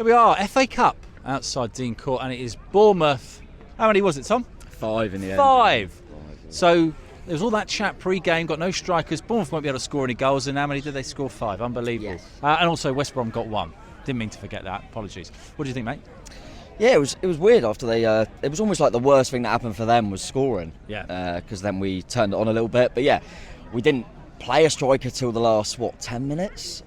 Here we are, FA Cup outside Dean Court, and it is Bournemouth. How many was it, Tom? 5 in the end. 5. So there was all that chat pre-game, got no strikers. Bournemouth won't be able to score any goals, and how many did they score? 5. Unbelievable. Yes. And also West Brom got 1. Didn't mean to forget that. Apologies. What do you think, mate? Yeah, it was weird after they. It was almost like the worst thing that happened for them was scoring. Yeah. Because then we turned it on a little bit, but yeah, we didn't play a striker till the last 10 minutes,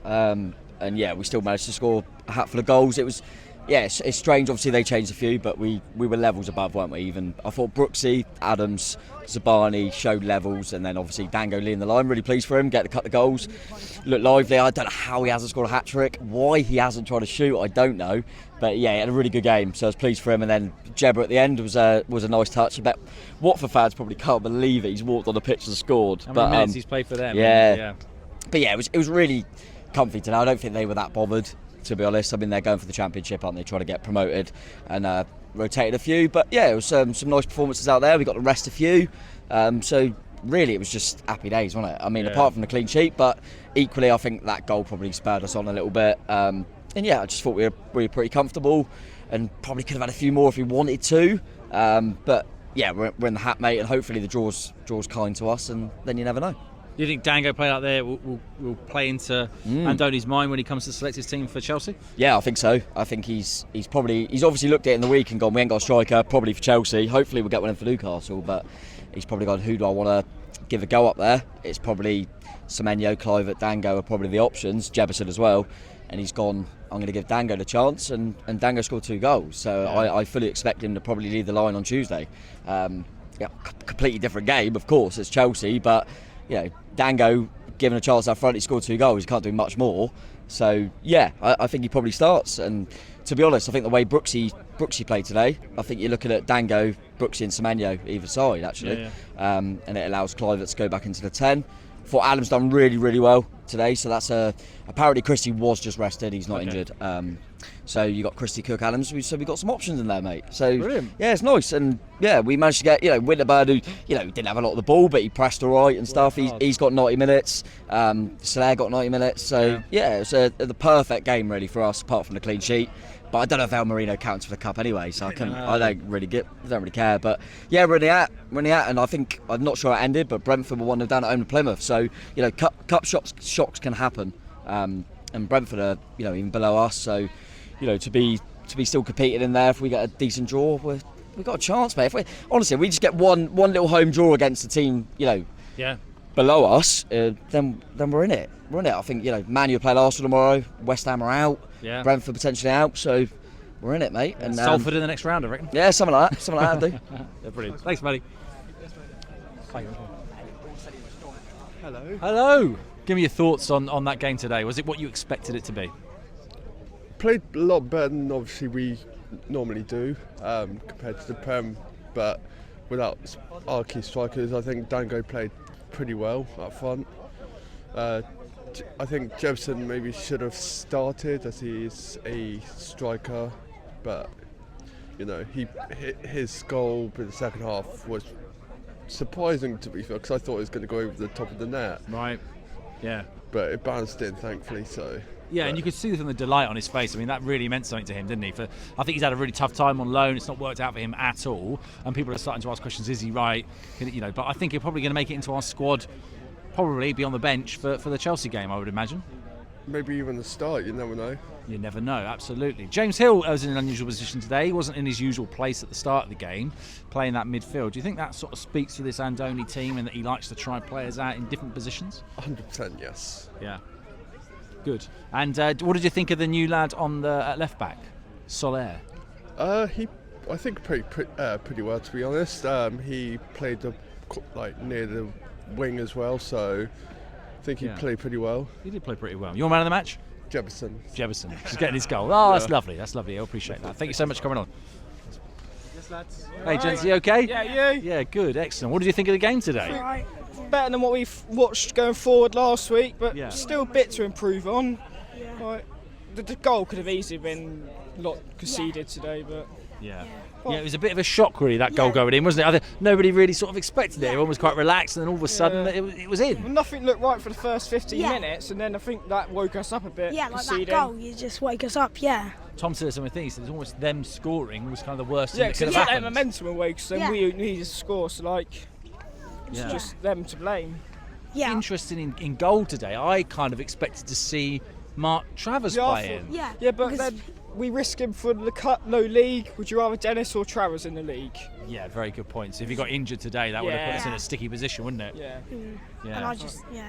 and yeah, we still managed to score a hatful of goals. It was. Yeah, it's strange. Obviously, they changed a few, but we were levels above, weren't we? Even I thought Brooksy, Adams, Zabani showed levels, and then obviously Dangoed leading the line. Really pleased for him, get to cut the goals, look lively. I don't know how he hasn't scored a hat trick. Why he hasn't tried to shoot, I don't know. But yeah, he had a really good game, so I was pleased for him. And then Jebba at the end was a nice touch. I bet Watford fans probably can't believe it. He's walked on the pitch and scored. How many minutes he's played for them? Yeah. But yeah, it was really comfy today. I don't think they were that bothered, to be honest. I mean, they're going for the championship, aren't they, trying to get promoted, and rotated a few. But yeah, it was some nice performances out there. We got to rest a few, so really it was just happy days, wasn't it? I mean, apart from the clean sheet, but equally I think that goal probably spurred us on a little bit, and yeah, I just thought we were pretty comfortable, and probably could have had a few more if we wanted to, but yeah, we're in the hat, mate, and hopefully the draw's kind to us, and then you never know. Do you think Dangoed playing out there will play into Andoni's mind when he comes to select his team for Chelsea? Yeah, I think so. I think he's obviously looked at it in the week and gone, we ain't got a striker, probably for Chelsea. Hopefully we'll get one in for Newcastle, but he's probably gone, who do I want to give a go up there? It's probably Semenyo, Kluivert, Dangoed are probably the options, Jefferson as well. And he's gone, I'm going to give Dangoed a chance, and Dangoed scored 2 goals. So yeah. I fully expect him to probably lead the line on Tuesday. Completely different game, of course, it's Chelsea, but you know, Dangoed given a chance up front, he scored 2 goals. He can't do much more. So yeah, I think he probably starts. And to be honest, I think the way Brooksy played today, I think you're looking at Dangoed, Brooksy and Semenyo either side actually, and it allows Kluivert to go back into the 10. Thought Adam's done really, really well today. So that's apparently Christie was just rested. He's not injured. So you got Christie, Cook, Adams. So we got some options in there, mate. So brilliant. Yeah, it's nice. And yeah, we managed to get Winterburn, who didn't have a lot of the ball, but he pressed all right and stuff. He's got 90 minutes. Soler got 90 minutes. So yeah, it's the perfect game really for us, apart from the clean sheet. But I don't know if El Marino counts for the cup anyway, so I don't really care. But yeah, we're in the hat, and I think, I'm not sure it ended, but Brentford were 1-0 down at home to Plymouth. So cup shocks can happen, and Brentford are even below us. So to be still competing in there, if we get a decent draw, we've got a chance, mate. Honestly, we just get one little home draw against the team, below us, then we're in it. I think Man U play Arsenal tomorrow. West Ham are out. Yeah. Brentford potentially out. So we're in it, mate. And Salford in the next round, I reckon. Yeah, something like that. I'll do. Yeah, brilliant. Thanks, buddy. Hello. Give me your thoughts on that game today. Was it what you expected it to be? Played a lot better than obviously we normally do compared to the Prem, but without our key strikers, I think Dangoed played pretty well up front. I think Jefferson maybe should have started, as he is a striker, but his goal in the second half was surprising, to be fair, because I thought it was going to go over the top of the net. Right. Yeah. But it bounced in, thankfully. So. Yeah, and you could see from the delight on his face. I mean, that really meant something to him, didn't he? I think he's had a really tough time on loan. It's not worked out for him at all, and people are starting to ask questions: is he right? But I think he's probably going to make it into our squad. Probably be on the bench for the Chelsea game, I would imagine. Maybe even the start, you never know. You never know, absolutely. James Hill was in an unusual position today. He wasn't in his usual place at the start of the game, playing that midfield. Do you think that sort of speaks to this Andoni team, and that he likes to try players out in different positions? 100%, yes. Yeah. Good. And what did you think of the new lad on the left back, Soler? I think pretty well, to be honest. He played near the wing as well, so I think he played pretty well. He did play pretty well. Your man of the match? Jefferson. He's getting his goal. Oh, that's lovely. I appreciate that. Thank you so much for coming on. Yes, lads. Hey, gents, you okay? Yeah, you? Yeah, good, excellent. What did you think of the game today? Right. Better than what we've watched going forward last week, but still a bit to improve on. Yeah. Like, the goal could have easily been a lot conceded today, but... Yeah, it was a bit of a shock, really, that goal going in, wasn't it? Nobody really sort of expected it. Everyone was quite relaxed, and then all of a sudden it was in. Well, nothing looked right for the first 15 minutes, and then I think that woke us up a bit. Yeah, like that goal, you just wake us up, Tom said something. He said it's almost them scoring was kind of the worst thing Yeah, that because could it have took that happened. momentum away, because then we needed to score, so it's just them to blame. Yeah. Interesting in goal today. I kind of expected to see Mark Travers play in. Yeah, but then we risk him for the low league. Would you rather Dennis or Travers in the league? Yeah, very good point. So if he got injured today, that would have put us in a sticky position, wouldn't it? Yeah. And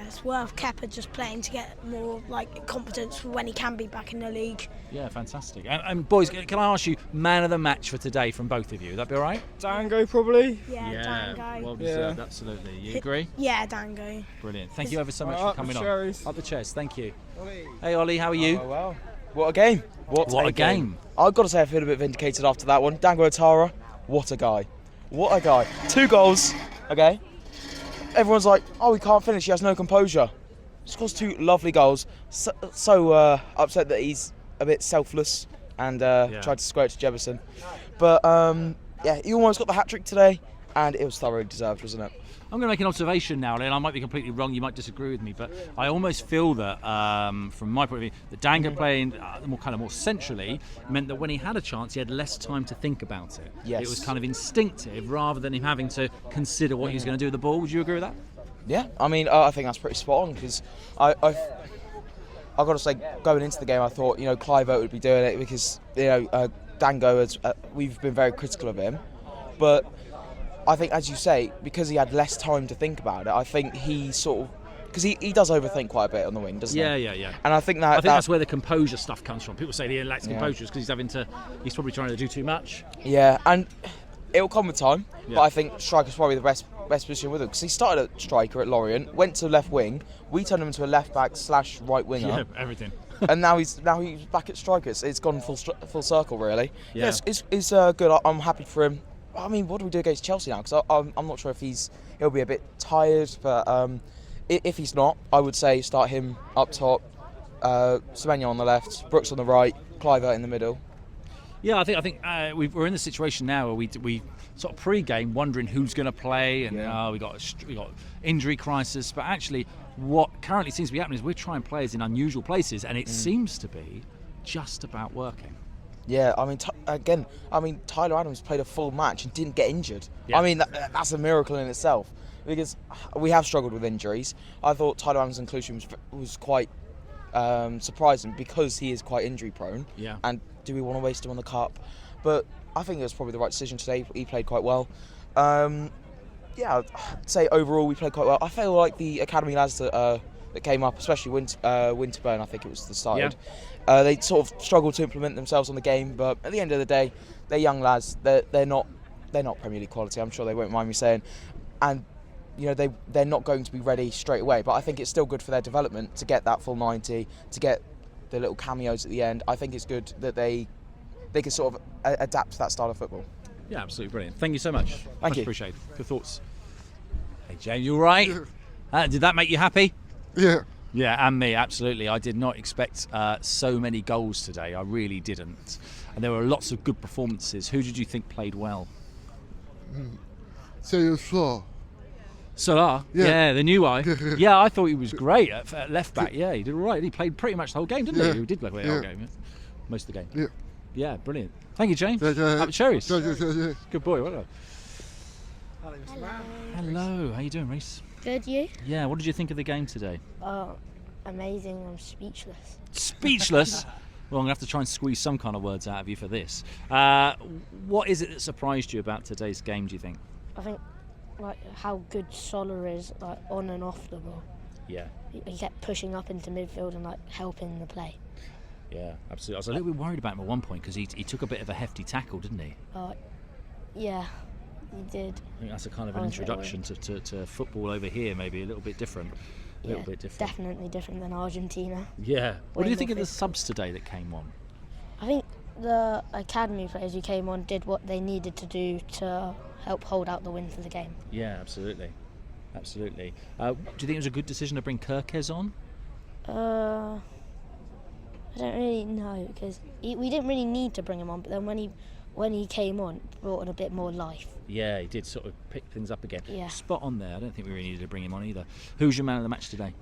it's worth Kepa just playing to get more competence for when he can be back in the league. Yeah, fantastic. And boys, can I ask you, man of the match for today from both of you? Would that be all right? Dangoed probably. Yeah, Dango. Well deserved, absolutely. You agree? Yeah, Dango. Brilliant. Thank you ever so much for coming on. Up the chairs. Thank you. Hey, Ollie, how are you? Oh, well. What a game. What a game. I've got to say I feel a bit vindicated after that one. Dangoed Tara, what a guy. What a guy. 2 goals, okay? Everyone's like, oh, he can't finish, he has no composure. Scores 2 lovely goals. So upset that he's a bit selfless and tried to square it to Jefferson. But he almost got the hat-trick today, and it was thoroughly deserved, wasn't it? I'm going to make an observation now, and I might be completely wrong, you might disagree with me, but I almost feel that, from my point of view, that Dangoed playing more centrally meant that when he had a chance, he had less time to think about it. Yes. It was kind of instinctive rather than him having to consider what he was going to do with the ball. Would you agree with that? Yeah, I mean, I think that's pretty spot on, because I've got to say, going into the game, I thought, Clive Oates would be doing it, because, Dangoed, we've been very critical of him, but I think, as you say, because he had less time to think about it, I think he sort of... Because he does overthink quite a bit on the wing, doesn't he? Yeah. And I think that's where the composure stuff comes from. People say he lacks composure because he's probably trying to do too much. Yeah, and it'll come with time, but I think striker's probably the best position with him, because he started at striker at Lorient, went to left wing, we turned him into a left back / right winger. Yeah, everything. And now he's back at striker. It's gone full circle, really. Yeah. Yes, it's good. I'm happy for him. I mean, what do we do against Chelsea now? Because I'm not sure if he'll be a bit tired, but if he's not, I would say start him up top, Semenyo on the left, Brooks on the right, Clive in the middle. Yeah, I think we're in the situation now where we sort of pre-game wondering who's going to play, and we got injury crisis. But actually, what currently seems to be happening is we're trying players in unusual places, and it seems to be just about working. Yeah, I mean, Tyler Adams played a full match and didn't get injured. Yeah. I mean, that's a miracle in itself, because we have struggled with injuries. I thought Tyler Adams' inclusion was quite surprising, because he is quite injury prone. Yeah. And do we want to waste him on the cup? But I think it was probably the right decision today. He played quite well. I'd say overall we played quite well. I feel like the academy lads that came up, especially Winterburn, I think it was the side. Yeah. They sort of struggled to implement themselves on the game, but at the end of the day, they're young lads. They're not Premier League quality. I'm sure they won't mind me saying, and they're not going to be ready straight away. But I think it's still good for their development to get that full 90, to get the little cameos at the end. I think it's good that they can sort of adapt to that style of football. Yeah, absolutely brilliant. Thank you so much. Thank you. Appreciate it. Good thoughts. Hey, James, you all right? Did that make you happy? Yeah. Yeah, and me, absolutely. I did not expect so many goals today. I really didn't. And there were lots of good performances. Who did you think played well? Salah? Yeah, the new guy. Yeah, I thought he was great at left back. Yeah, he did all right. He played pretty much the whole game, didn't he? He did play the whole game. Most of the game. Yeah, brilliant. Thank you, James. Up cherries. Good boy. Well done. Hello. How you doing, Reese? Good, you? Yeah, what did you think of the game today? Oh, amazing. I'm speechless. Speechless? Well, I'm going to have to try and squeeze some kind of words out of you for this. What is it that surprised you about today's game, do you think? I think how good Solar is on and off the ball. Yeah. He kept pushing up into midfield and helping the play. Yeah, absolutely. I was a little bit worried about him at one point because he took a bit of a hefty tackle, didn't he? Yeah, he did. I think that's a kind of an introduction to football over here, maybe a little bit different. A little bit different. Definitely different than Argentina. Yeah. What do you think of the subs today that came on? I think the academy players who came on did what they needed to do to help hold out the win for the game. Yeah, absolutely. Absolutely. Do you think it was a good decision to bring Kirkes on? I don't really know, because we didn't really need to bring him on, but then when he came on, brought in a bit more life. Yeah, he did sort of pick things up again. Yeah. Spot on there. I don't think we really needed to bring him on either. Who's your man of the match today?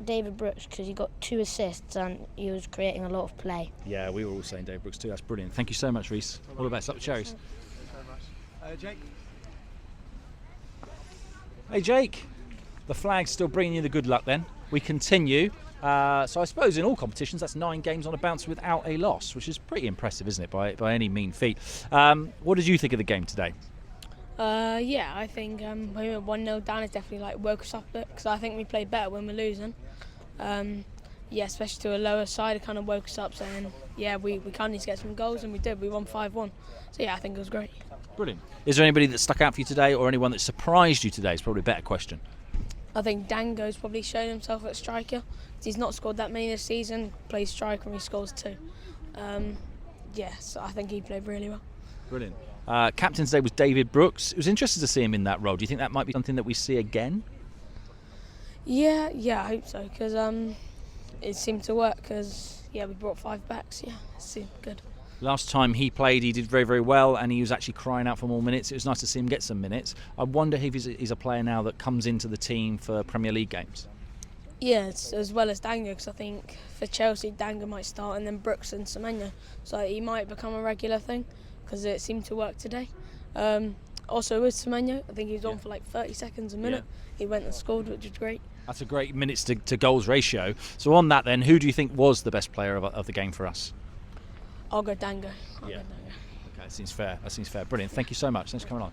David Brooks because he got 2 assists and he was creating a lot of play. Yeah, we were all saying David Brooks too. That's brilliant. Thank you so much, Reece. All the best. Up the cherries. Jake? Hey, Jake. The flag's still bringing you the good luck then. We continue. So I suppose in all competitions, that's 9 games on a bounce without a loss, which is pretty impressive, isn't it, by any mean feat. What did you think of the game today? Yeah, I think when we were 1-0 down, it's definitely woke us up a bit because I think we played better when we're losing. Yeah, especially to a lower side, it kind of woke us up saying, yeah, we kind of need to get some goals, and we did. We won 5-1. So yeah, I think it was great. Brilliant. Is there anybody that stuck out for you today, or anyone that surprised you today? Is probably a better question. I think Dangoed's probably shown himself at striker. He's not scored that many this season, plays striker and he scores 2. Yeah, so I think he played really well. Brilliant. Captain today was David Brooks. It was interesting to see him in that role. Do you think that might be something that we see again? Yeah, I hope so, because it seemed to work, because, yeah, we brought 5 backs. Yeah, it seemed good. Last time he played, he did very, very well, and he was actually crying out for more minutes. It was nice to see him get some minutes. I wonder if he's a player now that comes into the team for Premier League games. Yeah, it's as well as Dangoed, because I think for Chelsea, Dangoed might start, and then Brooks and Semenyo. So he might become a regular thing, because it seemed to work today. Also with Semenyo, I think he was on for like 30 seconds a minute. Yeah. He went and scored, which was great. That's a great minutes to goals ratio. So on that then, who do you think was the best player of the game for us? I'll go Dangoed. Okay, that seems fair. Brilliant. Thank you so much. Thanks for coming on.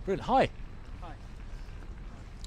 Brilliant. Hi.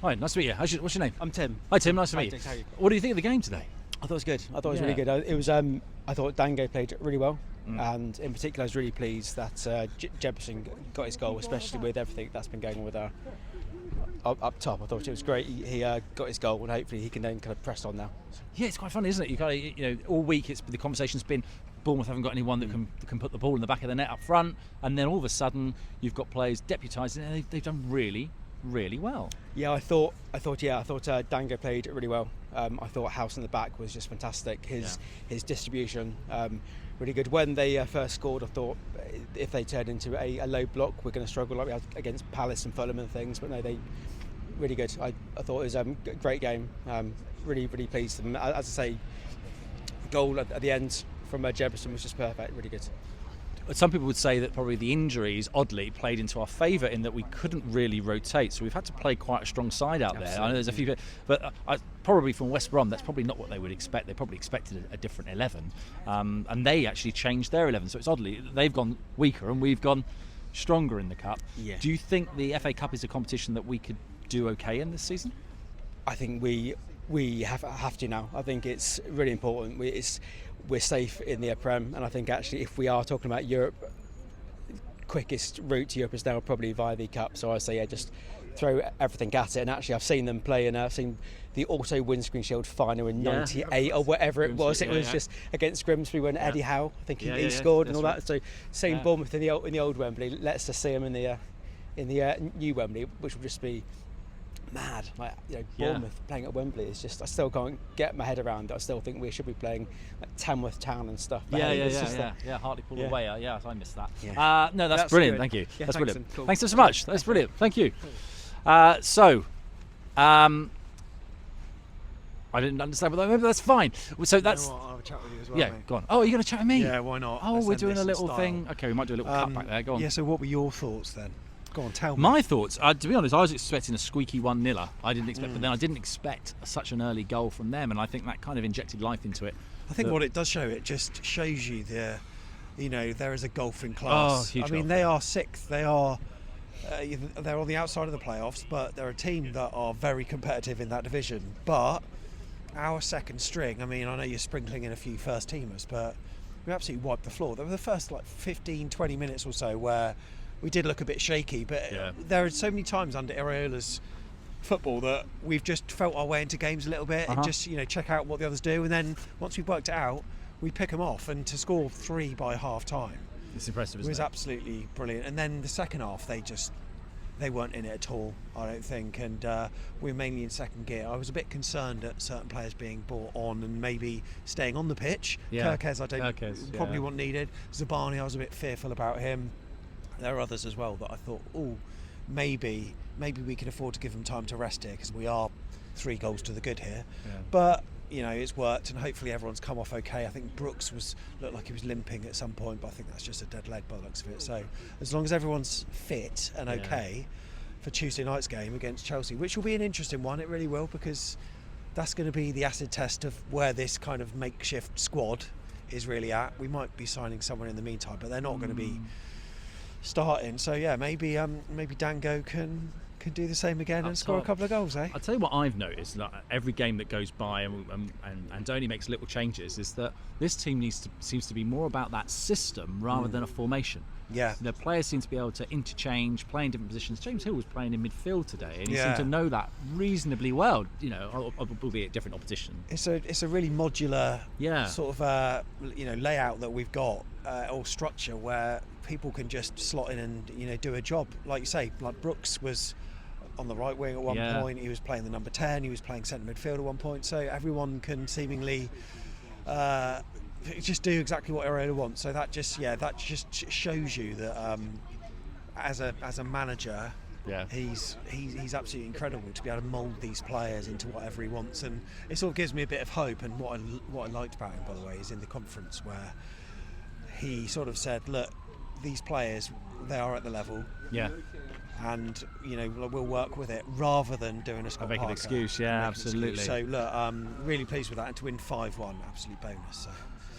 Hi, nice to meet you. What's your name? I'm Tim. Hi Tim, nice to meet you. How are you? What do you think of the game today? I thought it was good. I thought it was really good. It was. I thought Dangoed played really well, and in particular, I was really pleased that Jefferson got his goal, especially with everything that's been going on with up top. I thought it was great. He got his goal, and hopefully he can then kind of press on now. Yeah, it's quite funny, isn't it? All week the conversation's been Bournemouth haven't got anyone that can put the ball in the back of the net up front, and then all of a sudden you've got players deputising, and they've done really, really well. Yeah, I thought Dangoed played really well. I thought House in the back was just fantastic. His distribution really good. When they first scored, I thought if they turned into a low block, we're going to struggle like we had against Palace and Fulham and things. But no, they really good. I thought it was a great game. Really, really pleased. And as I say, goal at the end from Jefferson was just perfect. Really good. Some people would say that probably the injuries, oddly, played into our favour in that we couldn't really rotate. So we've had to play quite a strong side out there. I know there's a few, but probably from West Brom, that's probably not what they would expect. They probably expected a different 11, and they actually changed their 11. So it's oddly they've gone weaker and we've gone stronger in the cup. Yeah. Do you think the FA Cup is a competition that we could do okay in this season? I think we have to now. I think it's really important. We're safe in the Prem, and I think actually if we are talking about Europe, quickest route to Europe is now probably via the Cup. So I say just throw everything at it. And actually I've seen them play, and I've seen the Auto Windscreen Shield final in '98 or whatever it was. It was just against Grimsby when Eddie Howe, I think he scored and all that. So same Bournemouth in the old Wembley. Let's just see him in the new Wembley, which will just be mad. Bournemouth playing at Wembley is just, I still can't get my head around it. I still think we should be playing like Tamworth Town and stuff. But Hartlepool away. Yeah, I missed that. Yeah. No, that's brilliant. Good. Thank you. Yeah, that's brilliant. Cool. Thanks so much. That's brilliant. Thank you. I didn't understand, but maybe that's fine. So that's. I'll have a chat with you as well. Yeah, mate. go on. Oh, are you going to chat with me? Yeah, why not? Oh, we're doing a little thing. Okay, we might do a little cut back there. Go on. Yeah. So, what were your thoughts then? Go on, tell me. My thoughts, to be honest, I was expecting a squeaky 1-0. I didn't expect, but then I didn't expect such an early goal from them, and I think that kind of injected life into it. I think what it does show, it just shows you there is a golfing class. Huge golf. They are sixth. They're on the outside of the playoffs, but they're a team that are very competitive in that division. But our second string, I know you're sprinkling in a few first teamers, but we absolutely wiped the floor. There were the first 15-20 minutes or so where we did look a bit shaky, but there are so many times under Iraola's football that we've just felt our way into games a little bit and just check out what the others do, and then once we've worked it out, we pick them off. And to score 3 by half time, it's impressive, isn't it? Was absolutely brilliant. And then the second half, they weren't in it at all, I don't think, and we're mainly in second gear. I was a bit concerned at certain players being brought on and maybe staying on the pitch. Kirkes, probably wasn't needed. Zabani, I was a bit fearful about him. There are others as well that I thought, maybe we can afford to give them time to rest here, because we are 3 goals to the good here. Yeah. But you know, it's worked, and hopefully everyone's come off okay. I think Brooks looked like he was limping at some point, but I think that's just a dead leg by the looks of it. So as long as everyone's fit and okay for Tuesday night's game against Chelsea, which will be an interesting one, it really will, because that's going to be the acid test of where this kind of makeshift squad is really at. We might be signing someone in the meantime, but they're not going to be starting. So yeah, maybe Dangoed can do the same again and score a couple of goals, eh? I'll tell you what I've noticed, like every game that goes by and Donny makes little changes, is that this team seems to be more about that system rather than a formation. Yeah. The players seem to be able to interchange, play in different positions. James Hill was playing in midfield today, and he seemed to know that reasonably well, you know, albeit different opposition. It's a really modular sort of layout that we've got, or structure, where people can just slot in and, you know, do a job. Like you say, like Brooks was on the right wing at one point, he was playing the number 10, he was playing centre midfield at one point, so everyone can seemingly just do exactly what Herrera wants. So that just shows you that as a manager, he's absolutely incredible to be able to mould these players into whatever he wants, and it sort of gives me a bit of hope. And what I liked about him, by the way, is in the conference where he sort of said, look, these players, they are at the level, and you know, we'll work with it, rather than doing a Scott make Parker. An excuse, absolutely. So look, really pleased with that, and to win 5-1, absolute bonus. So.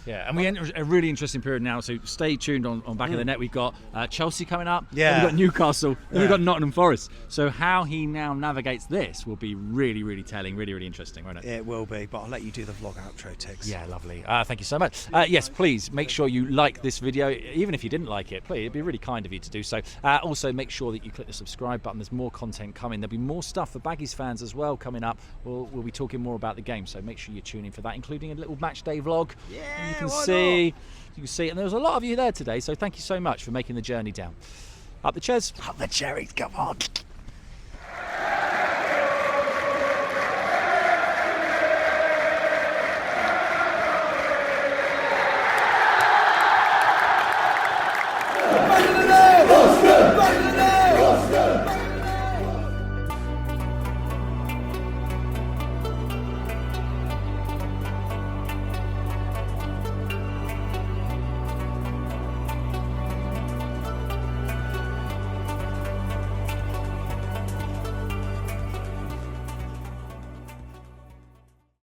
Yeah, and we enter a really interesting period now, so stay tuned on Back of the Net. We've got Chelsea coming up, then we've got Newcastle, then we've got Nottingham Forest. So how he now navigates this will be really, really telling, really, really interesting, won't it? It will be, but I'll let you do the vlog outro, Tiggs. Yeah, lovely. Thank you so much. Yes, please make sure you like this video, even if you didn't like it, please, it'd be really kind of you to do so. Also, make sure that you click the subscribe button. There's more content coming. There'll be more stuff for Baggies fans as well coming up. We'll be talking more about the game, so make sure you tune in for that, including a little match day vlog. Yeah, you can see. You can see, and there was a lot of you there today, so thank you so much for making the journey down. Up the chairs. Up the cherries, come on.